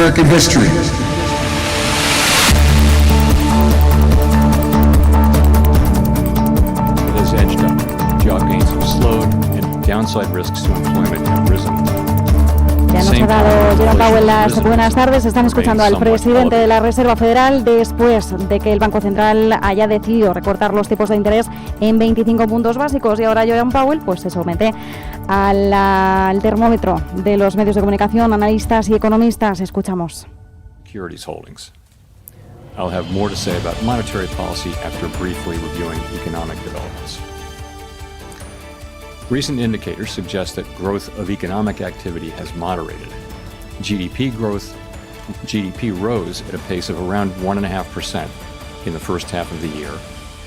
American history. It has edged up. Job gains have slowed and downside risks to employment have risen. Ya nos ha dado Jerome Powell las buenas tardes. Están escuchando al presidente de la Reserva Federal después de que el Banco Central haya decidido recortar los tipos de interés en 25 puntos básicos, y ahora Jerome Powell pues se somete al termómetro de los medios de comunicación, analistas y economistas. Escuchamos. Securities holdings. I'll have more to say about monetary policy after briefly reviewing economic developments. Recent indicators suggest that growth of economic activity has moderated. GDP rose at a pace of around 1.5% in the first half of the year,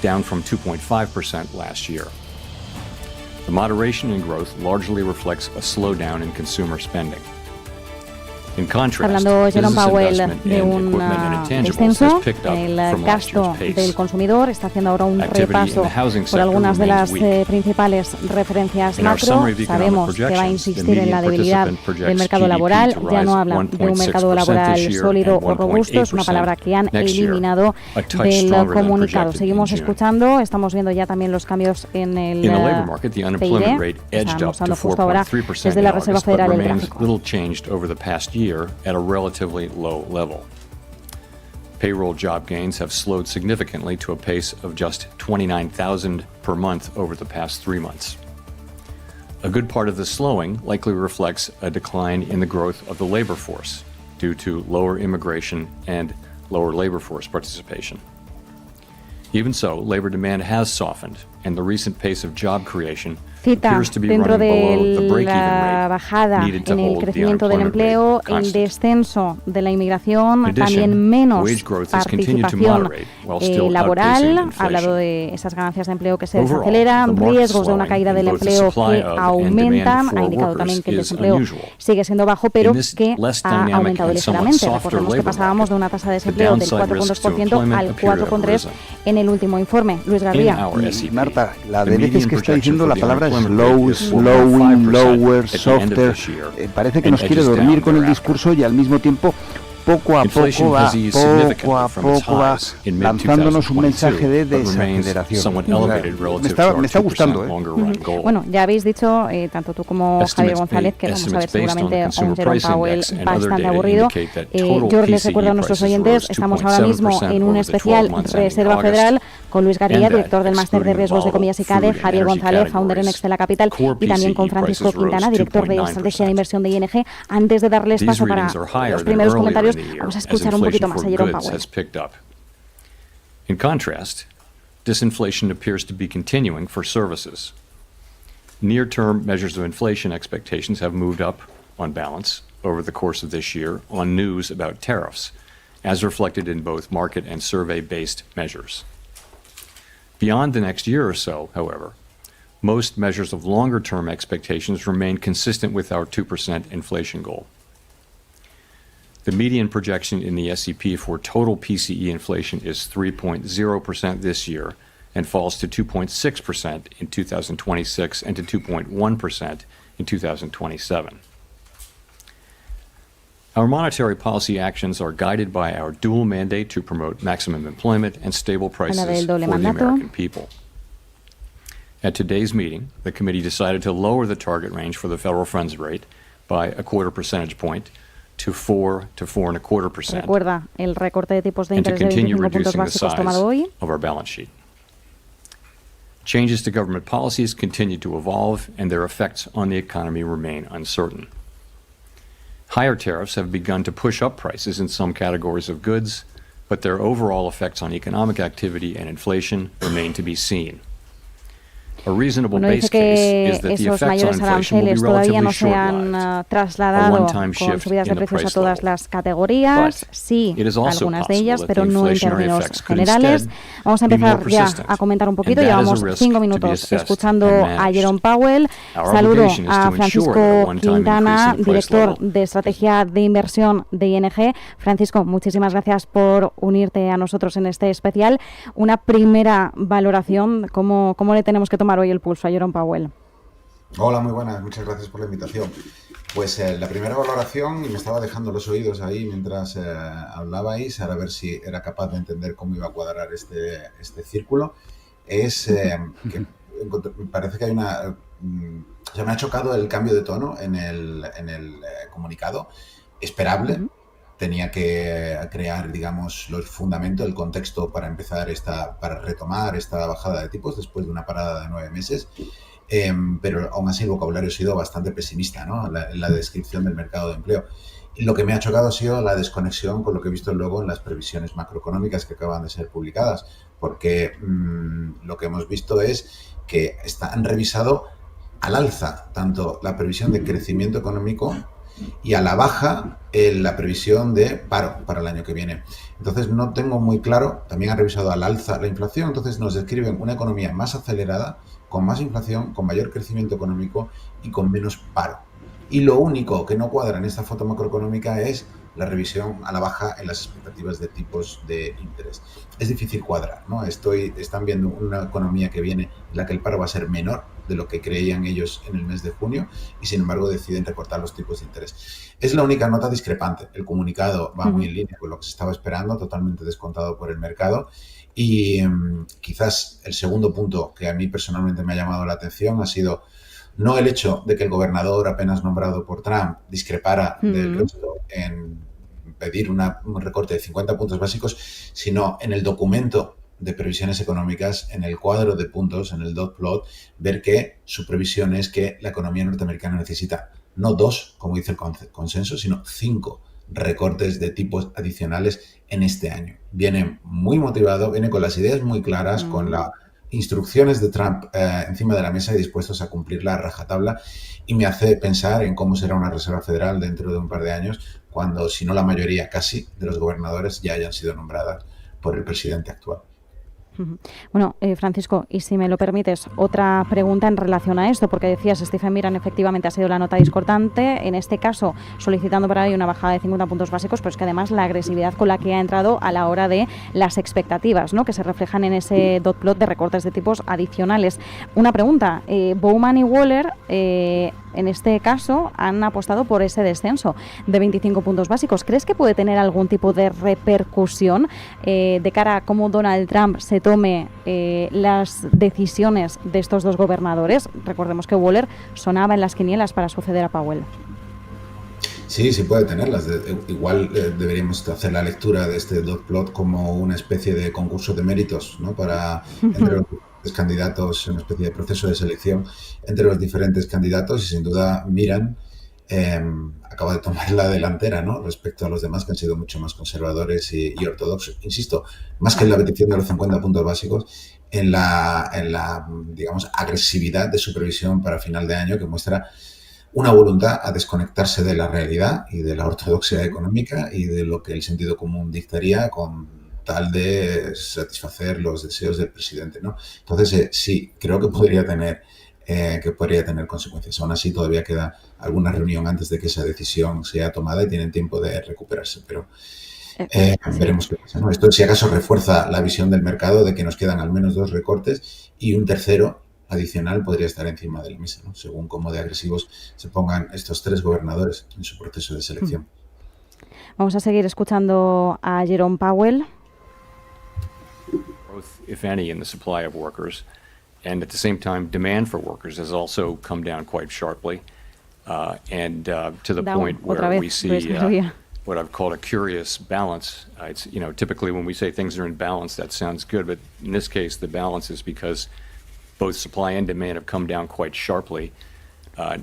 down from 2.5% last year. The moderation in growth largely reflects a slowdown in consumer spending. Hablando Jerome Powell de un descenso en el gasto del consumidor, está haciendo ahora un repaso por algunas de las principales referencias macro. Sabemos que va a insistir en la debilidad del mercado laboral. Ya no habla de un mercado laboral sólido o robusto, es una palabra que han eliminado del comunicado. Seguimos escuchando, estamos viendo ya también los cambios en el PIB. Está mostrando justo ahora desde la Reserva Federal el gráfico. At a relatively low level. Payroll job gains have slowed significantly to a pace of just 29,000 per month over the past 3 months. A good part of the slowing likely reflects a decline in the growth of the labor force due to lower immigration and lower labor force participation. Even so, labor demand has softened, and the recent pace of job creation cita dentro de la bajada en el crecimiento del empleo, el descenso de la inmigración, también menos participación laboral. Ha hablado de esas ganancias de empleo que se desaceleran, riesgos de una caída del empleo que aumentan. Ha indicado también que el desempleo sigue siendo bajo, pero que ha aumentado ligeramente. Recordemos que pasábamos de una tasa de desempleo del 4,2% al 4,3% en el último informe. Luis García. Marta, la de veces que está diciendo la palabra slow, slowing, lower, softer, parece que nos quiere dormir con el discurso y al mismo tiempo poco a poco va lanzándonos un mensaje de desaceleración. Me está gustando, Bueno, ya habéis dicho, tanto tú como Javier González, que vamos a ver seguramente a un Jerome Powell bastante aburrido. Yo les recuerdo a nuestros oyentes, estamos ahora mismo en un especial Reserva Federal con Luis García, director del Máster de Riesgos de Comillas y CADE, Javier González, founder en Excel Capital, y también con Francisco Quintana, director de Estrategia de Inversión de ING. Antes de darles paso para los primeros comentarios, vamos a escuchar un poquito más a Jerome Powell. In contrast, disinflation appears to be continuing for services. Near-term measures of inflation expectations have moved up on balance over the course of this year on news about tariffs, as reflected in both market and survey-based measures. Beyond the next year or so, however, most measures of longer-term expectations remain consistent with our 2% inflation goal. The median projection in the SEP for total PCE inflation is 3.0% this year and falls to 2.6% in 2026 and to 2.1% in 2027. Our monetary policy actions are guided by our dual mandate to promote maximum employment and stable prices for the American people. At today's meeting, the committee decided to lower the target range for the federal funds rate by a quarter percentage point to 4 to 4.25%. Recuerda el recorte de tipos de interés de 25 puntos básicos tomado hoy. Of our balance sheet. Changes to government policies continue to evolve, and their effects on the economy remain uncertain. Higher tariffs have begun to push up prices in some categories of goods, but their overall effects on economic activity and inflation remain to be seen. Bueno, dice que esos mayores aranceles todavía no se han trasladado con subidas de precios a todas las categorías, sí, algunas de ellas, pero no en términos generales. Vamos a empezar ya a comentar un poquito, llevamos 5 minutos escuchando a Jerome Powell. Saludo a Francisco Quintana, director de Estrategia de Inversión de ING. Francisco, muchísimas gracias por unirte a nosotros en este especial. Una primera valoración, ¿cómo le tenemos que tomar hoy el pulso a Jerome Powell? Hola, muy buenas, muchas gracias por la invitación. Pues la primera valoración, y me estaba dejando los oídos ahí mientras hablabais, a ver si era capaz de entender cómo iba a cuadrar este círculo, es que me parece que hay una... O sea, me ha chocado el cambio de tono en el comunicado, esperable. Tenía que crear, digamos, los fundamentos, el contexto para empezar para retomar esta bajada de tipos después de una parada de 9 meses. Pero aún así el vocabulario ha sido bastante pesimista, ¿no? En la descripción del mercado de empleo. Y lo que me ha chocado ha sido la desconexión con lo que he visto luego en las previsiones macroeconómicas que acaban de ser publicadas, porque lo que hemos visto es que han revisado al alza tanto la previsión de crecimiento económico y a la baja la previsión de paro para el año que viene. Entonces no tengo muy claro, también han revisado al alza la inflación, entonces nos describen una economía más acelerada, con más inflación, con mayor crecimiento económico y con menos paro. Y lo único que no cuadra en esta foto macroeconómica es la revisión a la baja en las expectativas de tipos de interés. Es difícil cuadrar, ¿no? Están viendo una economía que viene en la que el paro va a ser menor de lo que creían ellos en el mes de junio y sin embargo deciden recortar los tipos de interés. Es la única nota discrepante. El comunicado va muy en línea con lo que se estaba esperando, totalmente descontado por el mercado. Y quizás el segundo punto que a mí personalmente me ha llamado la atención ha sido no el hecho de que el gobernador apenas nombrado por Trump discrepara del resto en pedir un recorte de 50 puntos básicos, sino en el documento de previsiones económicas, en el cuadro de puntos, en el dot plot, ver que su previsión es que la economía norteamericana necesita no 2, como dice el consenso, sino 5 recortes de tipos adicionales en este año. Viene muy motivado, viene con las ideas muy claras, con las instrucciones de Trump encima de la mesa y dispuestos a cumplirla a rajatabla, y me hace pensar en cómo será una Reserva Federal dentro de un par de años, cuando, si no la mayoría casi, de los gobernadores ya hayan sido nombradas por el presidente actual. Bueno, Francisco, y si me lo permites, otra pregunta en relación a esto, porque decías, Stephen Miran efectivamente ha sido la nota discordante, en este caso solicitando para ahí una bajada de 50 puntos básicos, pero es que además la agresividad con la que ha entrado a la hora de las expectativas, ¿no?, que se reflejan en ese dot plot de recortes de tipos adicionales. Una pregunta, Bowman y Waller en este caso han apostado por ese descenso de 25 puntos básicos. ¿Crees que puede tener algún tipo de repercusión de cara a cómo Donald Trump se tome las decisiones de estos dos gobernadores? Recordemos que Waller sonaba en las quinielas para suceder a Powell. Sí, sí puede tenerlas. Igual deberíamos hacer la lectura de este dot plot como una especie de concurso de méritos, ¿no?, para entre los candidatos, una especie de proceso de selección entre los diferentes candidatos, y sin duda Miran acaba de tomar la delantera, ¿no?, respecto a los demás que han sido mucho más conservadores y ortodoxos. Insisto, más que en la petición de los 50 puntos básicos, en la digamos, agresividad de su previsión para final de año, que muestra una voluntad a desconectarse de la realidad y de la ortodoxia económica y de lo que el sentido común dictaría con tal de satisfacer los deseos del presidente, ¿no? Entonces, sí, creo que podría tener consecuencias. Aún así, todavía queda alguna reunión antes de que esa decisión sea tomada y tienen tiempo de recuperarse, pero veremos qué pasa, ¿no? Esto, si acaso, refuerza la visión del mercado de que nos quedan al menos 2 recortes y un tercero adicional podría estar encima de la mesa, ¿no?, según cómo de agresivos se pongan estos 3 gobernadores en su proceso de selección. Vamos a seguir escuchando a Jerome Powell. Growth, if any, in the supply of workers, and at the same time, demand for workers has also come down quite sharply, and to the point where we see what I've called a curious balance. It's, you know, typically when we say things are in balance, that sounds good, but in this case, the balance is because both supply and demand have come down quite sharply.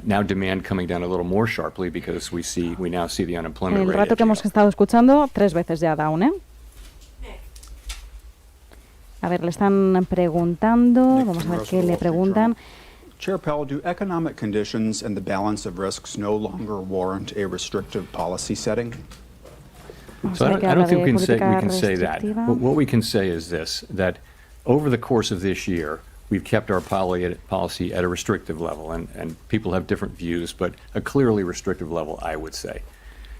Now demand coming down a little more sharply because we now see the unemployment rate. El rato que hemos estado escuchando 3 veces ya down, ¿eh? A ver, le están preguntando, vamos a ver qué le preguntan. Chair Powell, do economic conditions and the balance of risks no longer warrant a restrictive policy setting? So I don't think we can say that. What we can say is this, that over the course of this year, we've kept our policy at a restrictive level, and people have different views, but a clearly restrictive level, I would say.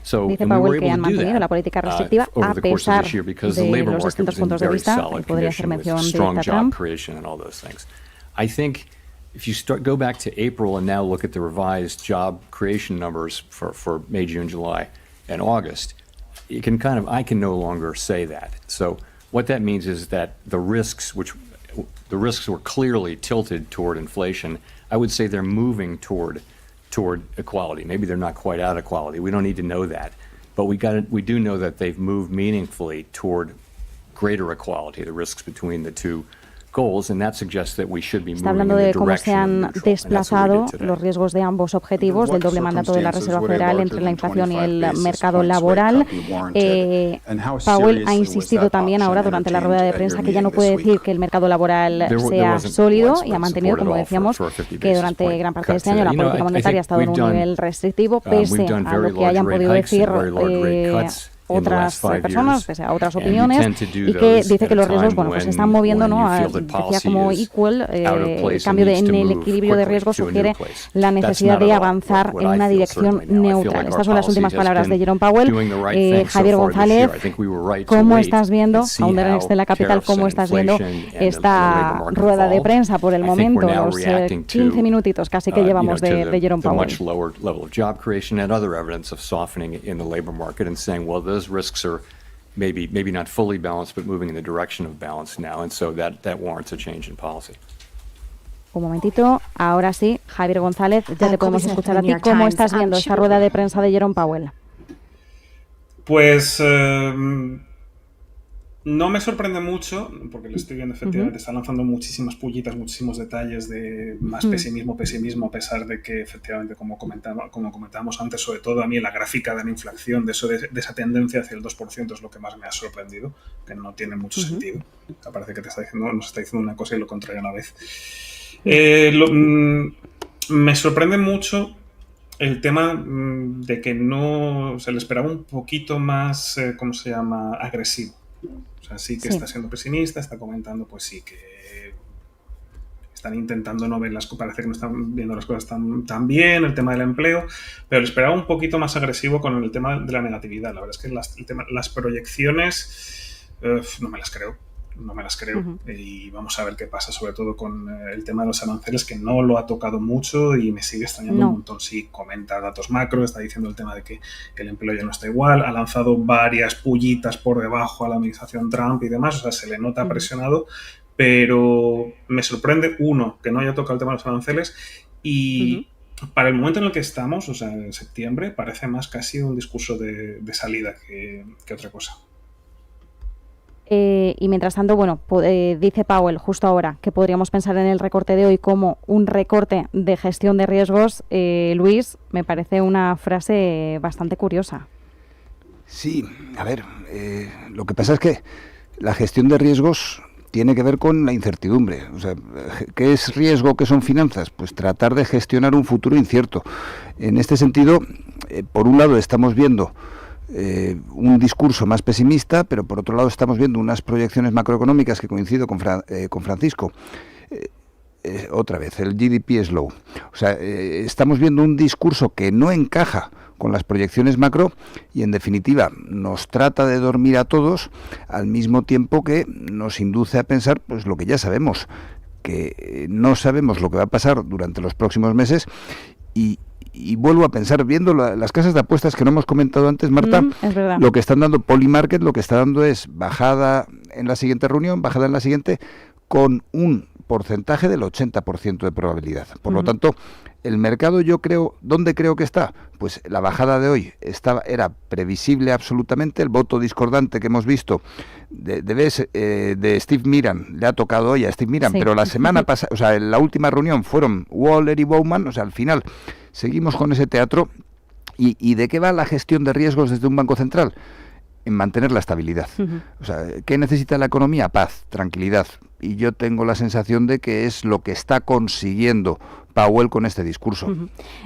So, Dice Powell que han mantenido la política restrictiva a pesar de los distintos puntos de vista. Podría hacer mención directa a Trump. I think if you go back to April and now look at the revised job creation numbers for May, June, July, and August, I can no longer say that. So what that means is that the risks were clearly tilted toward inflation. I would say they're moving toward equality. Maybe they're not quite out of equality. We don't need to know that, but we do know that they've moved meaningfully toward greater equality, the risks between the two goals, and that suggests that we should be Está hablando de cómo se han desplazado los riesgos de ambos objetivos del doble mandato de la Reserva Federal entre la inflación y el mercado laboral. Powell ha insistido también ahora durante la rueda de prensa que ya no puede decir que el mercado laboral sea sólido y ha mantenido, como decíamos, que durante gran parte de este año la política monetaria ha estado en un nivel restrictivo, pese a lo que hayan podido decir otras personas, pese a otras opiniones, y que dice que los riesgos, pues se están moviendo, ¿no? Decía como equal, el cambio en el equilibrio de riesgos sugiere la necesidad de avanzar en una dirección neutral. Estas son las últimas palabras de Jerome Powell. Javier González, ¿cómo estás viendo, founder de la Capital, cómo estás viendo esta rueda de prensa por el momento, los 15 minutitos casi que llevamos de Jerome Powell? Those risks are maybe not fully balanced, but moving in the direction of balance now, and so that warrants a change in policy. Un momentito, ahora sí, Javier González, ya te podemos escuchar a ti. ¿Cómo estás viendo esta rueda de prensa de Jerome Powell? Pues no me sorprende mucho, porque lo estoy viendo efectivamente, está lanzando muchísimas pullitas, muchísimos detalles de más pesimismo, a pesar de que efectivamente, como comentábamos antes, sobre todo a mí la gráfica de la inflación, de esa tendencia hacia el 2% es lo que más me ha sorprendido, que no tiene mucho sentido. Parece que nos está diciendo una cosa y lo contrario a la vez. Me sorprende mucho el tema de que no se le esperaba un poquito más, agresivo. O sea, sí que está siendo pesimista, está comentando, pues sí, que están intentando no ver parece que no están viendo las cosas tan bien, el tema del empleo, pero le esperaba un poquito más agresivo con el tema de la negatividad. La verdad es que las proyecciones no me las creo. Y vamos a ver qué pasa, sobre todo con el tema de los aranceles, que no lo ha tocado mucho y me sigue extrañando un montón. Sí, comenta datos macro, está diciendo el tema de que el empleo ya no está igual, ha lanzado varias pullitas por debajo a la administración Trump y demás, o sea, se le nota presionado, pero me sorprende, que no haya tocado el tema de los aranceles y para el momento en el que estamos, o sea, en septiembre, parece más casi un discurso de salida que otra cosa. Y mientras tanto, dice Powell justo ahora que podríamos pensar en el recorte de hoy como un recorte de gestión de riesgos. Luis, me parece una frase bastante curiosa. Sí, a ver, lo que pasa es que la gestión de riesgos tiene que ver con la incertidumbre. O sea, ¿qué es riesgo? ¿Qué son finanzas? Pues tratar de gestionar un futuro incierto. En este sentido, por un lado estamos viendo un discurso más pesimista, pero por otro lado estamos viendo unas proyecciones macroeconómicas que coincido con Francisco. Otra vez, el GDP es low. O sea, estamos viendo un discurso que no encaja con las proyecciones macro y, en definitiva, nos trata de dormir a todos al mismo tiempo que nos induce a pensar pues lo que ya sabemos, que no sabemos lo que va a pasar durante los próximos meses y vuelvo a pensar, viendo las casas de apuestas que no hemos comentado antes, Marta, lo que están dando Polymarket, lo que está dando es bajada en la siguiente reunión, bajada en la siguiente, con un porcentaje del 80% de probabilidad. Por lo tanto, el mercado, yo creo, ¿dónde creo que está? Pues la bajada de hoy era previsible absolutamente. El voto discordante que hemos visto de Steve Miran, le ha tocado hoy a Steve Miran, pero la semana pasada, o sea, en la última reunión fueron Waller y Bowman, o sea, al final seguimos con ese teatro. ¿Y de qué va la gestión de riesgos desde un banco central? En mantener la estabilidad. O sea, ¿qué necesita la economía? Paz, tranquilidad. Y yo tengo la sensación de que es lo que está consiguiendo Powell con este discurso.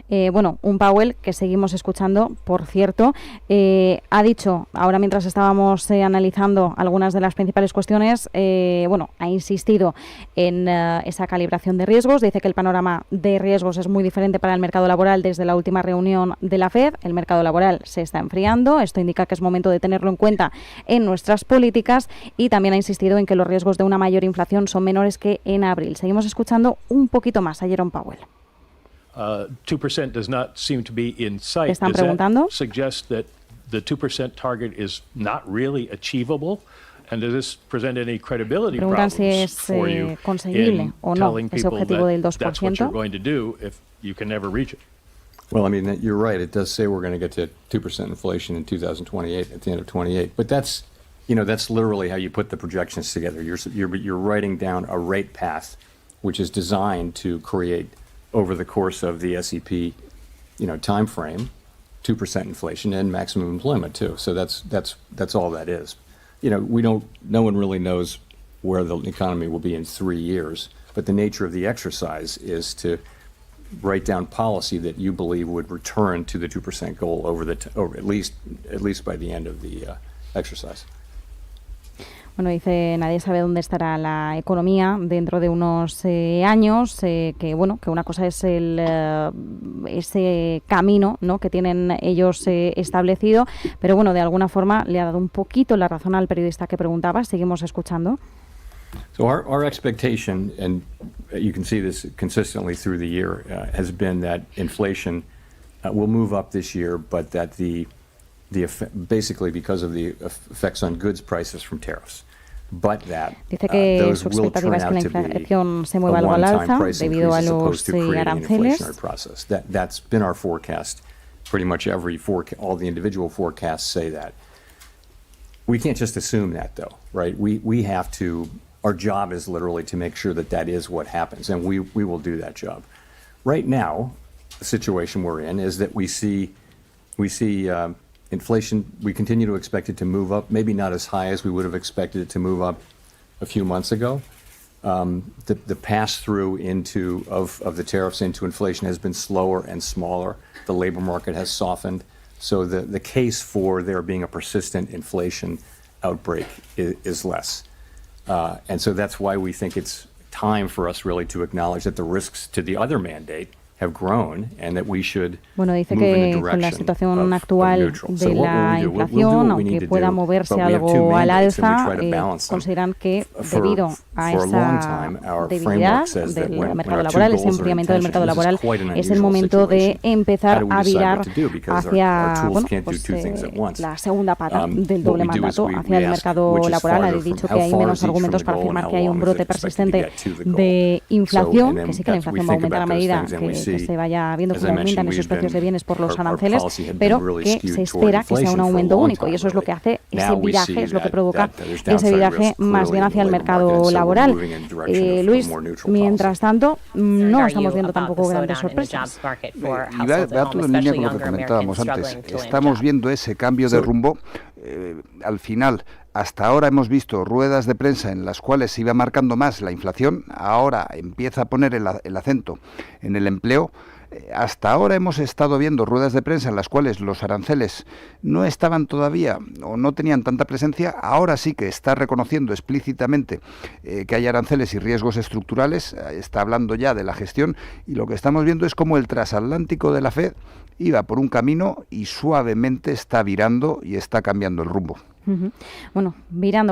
Bueno, un Powell que seguimos escuchando, por cierto, ha dicho, ahora mientras estábamos analizando algunas de las principales cuestiones, ha insistido en esa calibración de riesgos. Dice que el panorama de riesgos es muy diferente para el mercado laboral desde la última reunión de la FED. El mercado laboral se está enfriando. Esto indica que es momento de tenerlo en cuenta en nuestras políticas, y también ha insistido en que los riesgos de una mayor inflación son menores que en abril. Seguimos escuchando un poquito más a Jerome Powell. 2% does not seem to be in sight. Están preguntando. Does that suggest that the 2% target is not really achievable? And does this present any credibility Preguntan problems si es for you conseguible o no telling ese people objetivo del that that's what you're 2%? going to do if you can never reach it? Well, I mean, you're right. It does say we're going to get to 2% inflation in 2028, at the end of 28. But that's literally how you put the projections together. You're writing down a rate path, which is designed to create, over the course of the SEP, time frame, 2% inflation and maximum employment too. So that's all that is. No one really knows where the economy will be in 3 years, but the nature of the exercise is to write down policy that you believe would return to the 2% goal over at least by the end of the exercise. Bueno, dice, nadie sabe dónde estará la economía dentro de unos años, que una cosa es ese camino, ¿no?, que tienen ellos establecido, pero bueno, de alguna forma le ha dado un poquito la razón al periodista que preguntaba. Seguimos escuchando. So our expectation, and you can see this consistently through the year, has been that inflation will move up this year, but that basically because of the effects on goods prices from tariffs. But that dice que su expectativa es que la inflación se mueva algo al alza debido a los aranceles. That's been our forecast. Pretty much all the individual forecasts say that. We can't just assume that, though, right? We have to. Our job is literally to make sure that is what happens, and we will do that job. Right now, the situation we're in is that we see inflation. We continue to expect it to move up, maybe not as high as we would have expected it to move up a few months ago. The pass-through of the tariffs into inflation has been slower and smaller. The labor market has softened. So the case for there being a persistent inflation outbreak is less. And so that's why we think it's time for us really to acknowledge that the risks to the other mandate have grown and that we should dice que con la situación actual de la inflación, aunque pueda moverse algo al alza, consideran que debido a esa debilidad del mercado laboral, ese enfriamiento del mercado laboral, es el momento de empezar a virar hacia la segunda pata del doble mandato, hacia el mercado laboral. Ha dicho que hay menos argumentos para afirmar que hay un brote persistente de inflación, que sí que la inflación va a aumentar a medida que se vaya viendo cómo aumentan esos precios de bienes por los aranceles, pero que se espera que sea un aumento único, y eso es lo que hace ese viraje, es lo que provoca ese viraje más bien hacia el mercado laboral. Luis, mientras tanto, no estamos viendo tampoco grandes sorpresas. Y va todo en línea con lo que comentábamos antes. Estamos viendo ese cambio de rumbo. Al final, hasta ahora hemos visto ruedas de prensa en las cuales se iba marcando más la inflación, ahora empieza a poner el acento en el empleo. Hasta ahora hemos estado viendo ruedas de prensa en las cuales los aranceles no estaban todavía o no tenían tanta presencia. Ahora sí que está reconociendo explícitamente que hay aranceles y riesgos estructurales, está hablando ya de la gestión, y lo que estamos viendo es cómo el transatlántico de la FED iba por un camino y suavemente está virando y está cambiando el rumbo. Bueno,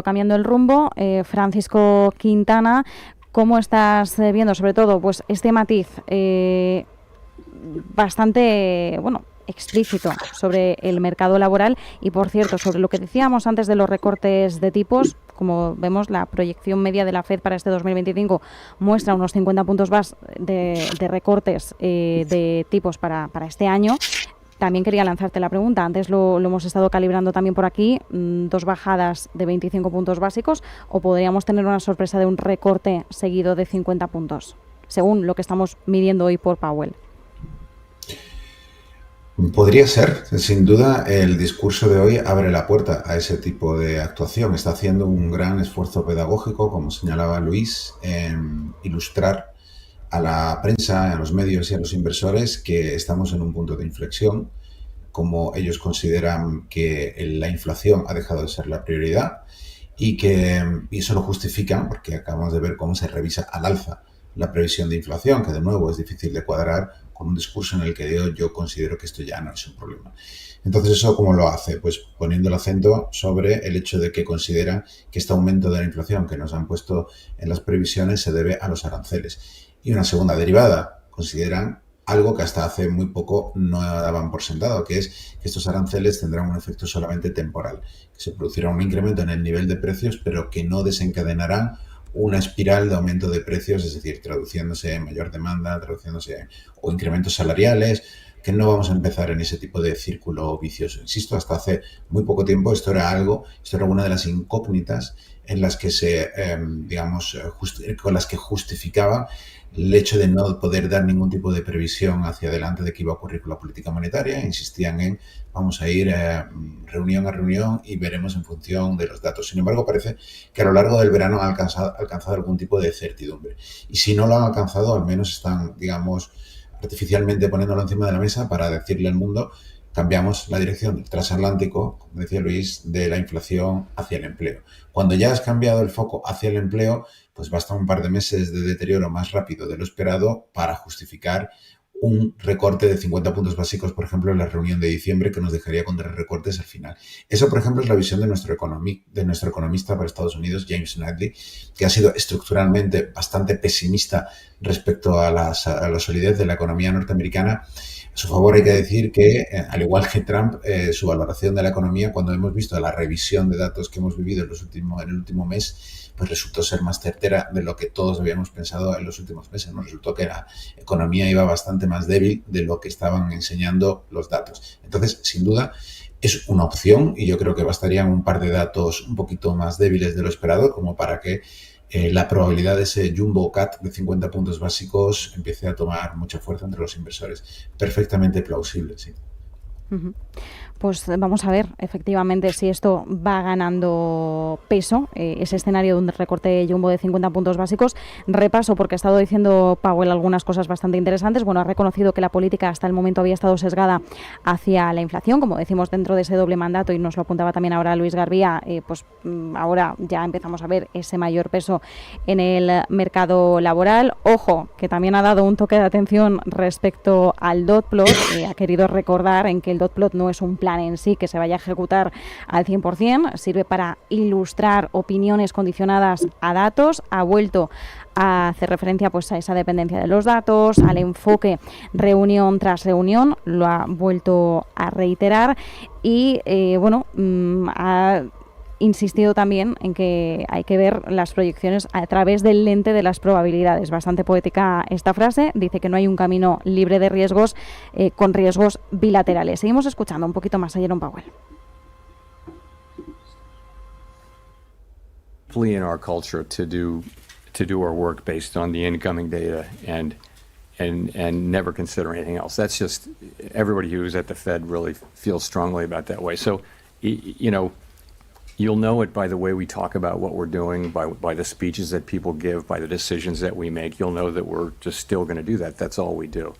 cambiando el rumbo, Francisco Quintana, ¿cómo estás viendo sobre todo pues este matiz bastante explícito sobre el mercado laboral? Y por cierto, sobre lo que decíamos antes de los recortes de tipos, como vemos, la proyección media de la FED para este 2025 muestra unos 50 puntos más de recortes de tipos para este año. También quería lanzarte la pregunta, antes lo hemos estado calibrando también por aquí, 2 bajadas de 25 puntos básicos, o podríamos tener una sorpresa de un recorte seguido de 50 puntos, según lo que estamos midiendo hoy por Powell. Podría ser, sin duda el discurso de hoy abre la puerta a ese tipo de actuación. Está haciendo un gran esfuerzo pedagógico, como señalaba Luis, en ilustrar a la prensa, a los medios y a los inversores que estamos en un punto de inflexión, como ellos consideran que la inflación ha dejado de ser la prioridad y eso lo justifican porque acabamos de ver cómo se revisa al alza la previsión de inflación, que de nuevo es difícil de cuadrar con un discurso en el que yo considero que esto ya no es un problema. Entonces, ¿eso cómo lo hace? Pues poniendo el acento sobre el hecho de que consideran que este aumento de la inflación que nos han puesto en las previsiones se debe a los aranceles. Y una segunda derivada, consideran algo que hasta hace muy poco no daban por sentado, que es que estos aranceles tendrán un efecto solamente temporal, que se producirá un incremento en el nivel de precios, pero que no desencadenarán una espiral de aumento de precios, es decir, traduciéndose en mayor demanda, o incrementos salariales, que no vamos a empezar en ese tipo de círculo vicioso. Insisto, hasta hace muy poco tiempo esto era una de las incógnitas en las que con las que justificaba el hecho de no poder dar ningún tipo de previsión hacia adelante de qué iba a ocurrir con la política monetaria. Insistían en vamos a ir reunión a reunión y veremos en función de los datos. Sin embargo, parece que a lo largo del verano han alcanzado algún tipo de certidumbre. Y si no lo han alcanzado, al menos están, artificialmente poniéndolo encima de la mesa para decirle al mundo: cambiamos la dirección del transatlántico, como decía Luis, de la inflación hacia el empleo. Cuando ya has cambiado el foco hacia el empleo, pues basta un par de meses de deterioro más rápido de lo esperado para justificar un recorte de 50 puntos básicos, por ejemplo, en la reunión de diciembre, que nos dejaría con 3 recortes al final. Eso, por ejemplo, es la visión de nuestro economista para Estados Unidos, James Knightley, que ha sido estructuralmente bastante pesimista respecto a la solidez de la economía norteamericana. A su favor hay que decir que, al igual que Trump, su valoración de la economía, cuando hemos visto la revisión de datos que hemos vivido en el último mes, pues resultó ser más certera de lo que todos habíamos pensado en los últimos meses. Nos resultó que la economía iba bastante más débil de lo que estaban enseñando los datos. Entonces, sin duda, es una opción y yo creo que bastarían un par de datos un poquito más débiles de lo esperado como para que la probabilidad de ese jumbo cut de 50 puntos básicos empiece a tomar mucha fuerza entre los inversores. Perfectamente plausible, sí. Uh-huh. Pues vamos a ver efectivamente si esto va ganando peso, ese escenario de un recorte jumbo de 50 puntos básicos. Repaso, porque ha estado diciendo Powell algunas cosas bastante interesantes. Bueno, ha reconocido que la política hasta el momento había estado sesgada hacia la inflación, como decimos, dentro de ese doble mandato, y nos lo apuntaba también ahora Luis Garbía, pues ahora ya empezamos a ver ese mayor peso en el mercado laboral. Ojo, que también ha dado un toque de atención respecto al dot plot, ha querido recordar en que el dot plot no es un plan en sí que se vaya a ejecutar al 100%, sirve para ilustrar opiniones condicionadas a datos, ha vuelto a hacer referencia pues a esa dependencia de los datos, al enfoque reunión tras reunión, lo ha vuelto a reiterar y ha insistido también en que hay que ver las proyecciones a través del lente de las probabilidades. Bastante poética esta frase. Dice que no hay un camino libre de riesgos con riesgos bilaterales. Seguimos escuchando un poquito más a Jerome Powell. In our culture to do our work based on the incoming data and never consider anything else. That's just everybody who's at the Fed really feels strongly about that way. So, you'll know it by the way we talk about what we're doing, by the speeches that people give, by the decisions that we make. You'll know that we're just still going to do that. That's all we do.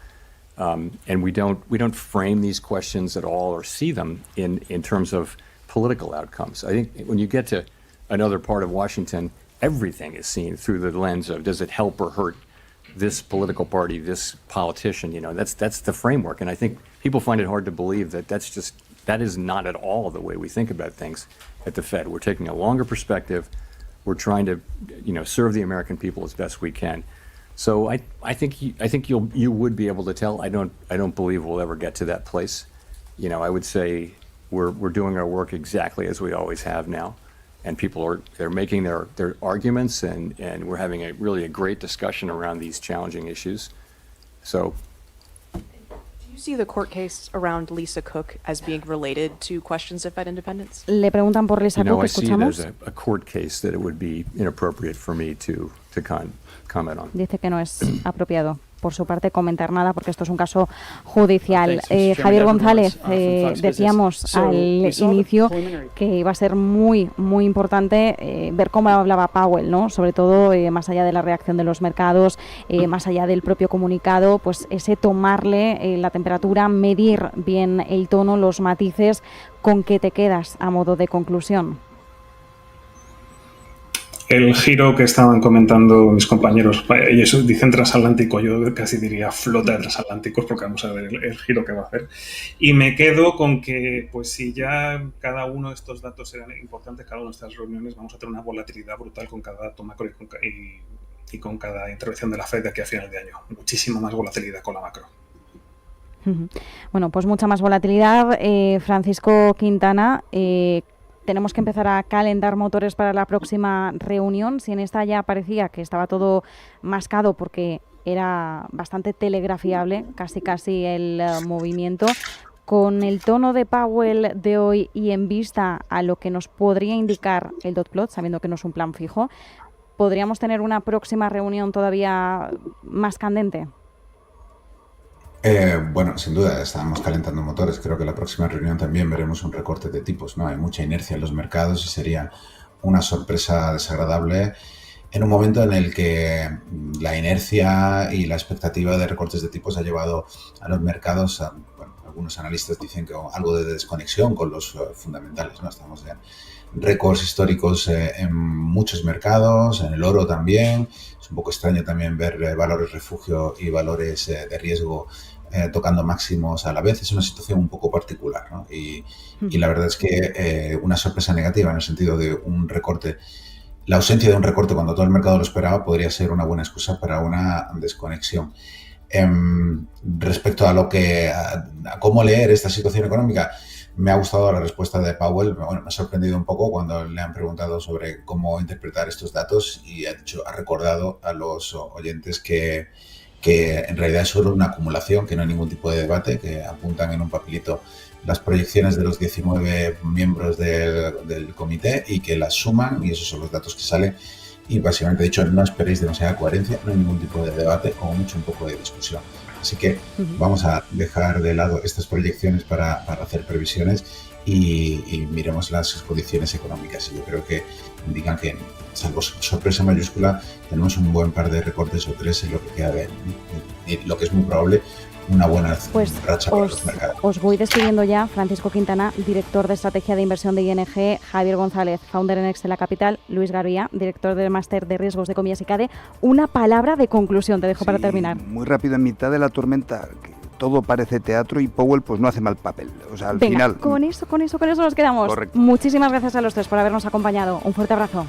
And we don't frame these questions at all or see them in terms of political outcomes. I think when you get to another part of Washington, everything is seen through the lens of, does it help or hurt this political party, this politician? That's the framework. And I think people find it hard to believe that is not at all the way we think about things at the Fed. We're taking a longer perspective. We're trying to, serve the American people as best we can. So I think you would be able to tell. I don't believe we'll ever get to that place. I would say we're doing our work exactly as we always have now, and they're making their arguments, and we're having a great discussion around these challenging issues. So. See the court case around Lisa Cook as being related to questions of Fed independence? Le preguntan por Lisa Cook, I see there's a court case that it would be inappropriate for me to comment on. Dice que no es apropiado por su parte, comentar nada porque esto es un caso judicial. Javier González, decíamos al inicio que iba a ser muy, muy importante ver cómo hablaba Powell, ¿no? Sobre todo más allá de la reacción de los mercados, más allá del propio comunicado, pues ese tomarle la temperatura, medir bien el tono, los matices. ¿Con qué te quedas a modo de conclusión? El giro que estaban comentando mis compañeros, ellos dicen transatlántico, yo casi diría flota de transatlánticos, porque vamos a ver el giro que va a hacer. Y me quedo con que, pues si ya cada uno de estos datos eran importantes, cada una de estas reuniones, vamos a tener una volatilidad brutal con cada dato macro y con cada intervención de la Fed de aquí a final de año. Muchísima más volatilidad con la macro. Bueno, pues mucha más volatilidad. Francisco Quintana, tenemos que empezar a calentar motores para la próxima reunión. Si en esta ya parecía que estaba todo mascado porque era bastante telegrafiable, casi el movimiento, con el tono de Powell de hoy y en vista a lo que nos podría indicar el dot plot, sabiendo que no es un plan fijo, ¿podríamos tener una próxima reunión todavía más candente? Bueno, sin duda, estamos calentando motores. Creo que la próxima reunión también veremos un recorte de tipos, ¿no? Hay mucha inercia en los mercados y sería una sorpresa desagradable en un momento en el que la inercia y la expectativa de recortes de tipos ha llevado a los mercados a, bueno, algunos analistas dicen que algo de desconexión con los fundamentales, ¿no? Estamos en récords históricos en muchos mercados, en el oro también. Es un poco extraño también ver valores refugio y valores de riesgo tocando máximos a la vez. Es una situación un poco particular, ¿no? Y la verdad es que una sorpresa negativa en el sentido de un recorte, la ausencia de un recorte cuando todo el mercado lo esperaba podría ser una buena excusa para una desconexión. Respecto a a cómo leer esta situación económica, me ha gustado la respuesta de Powell. Bueno, me ha sorprendido un poco cuando le han preguntado sobre cómo interpretar estos datos y ha recordado a los oyentes que en realidad es solo una acumulación, que no hay ningún tipo de debate, que apuntan en un papelito las proyecciones de los 19 miembros del comité y que las suman y esos son los datos que salen. Y básicamente he dicho, no esperéis demasiada coherencia, no hay ningún tipo de debate, como mucho un poco de discusión. Así que vamos a dejar de lado estas proyecciones para hacer previsiones y miremos las condiciones económicas. Y yo creo que indican que, salvo sorpresa mayúscula, tenemos un buen par de recortes o tres en lo que queda y lo que es muy probable, una buena racha para los mercados. Os voy despidiendo ya. Francisco Quintana, director de estrategia de inversión de ING, Javier González, founder en Excel Capital, Luis Garbía, director del máster de riesgos de Comillas y CADE. Una palabra de conclusión, te dejo para terminar. Muy rápido, en mitad de la tormenta, que todo parece teatro y Powell pues no hace mal papel. O sea, al Venga, final... con eso nos quedamos. Correcto. Muchísimas gracias a los tres por habernos acompañado. Un fuerte abrazo.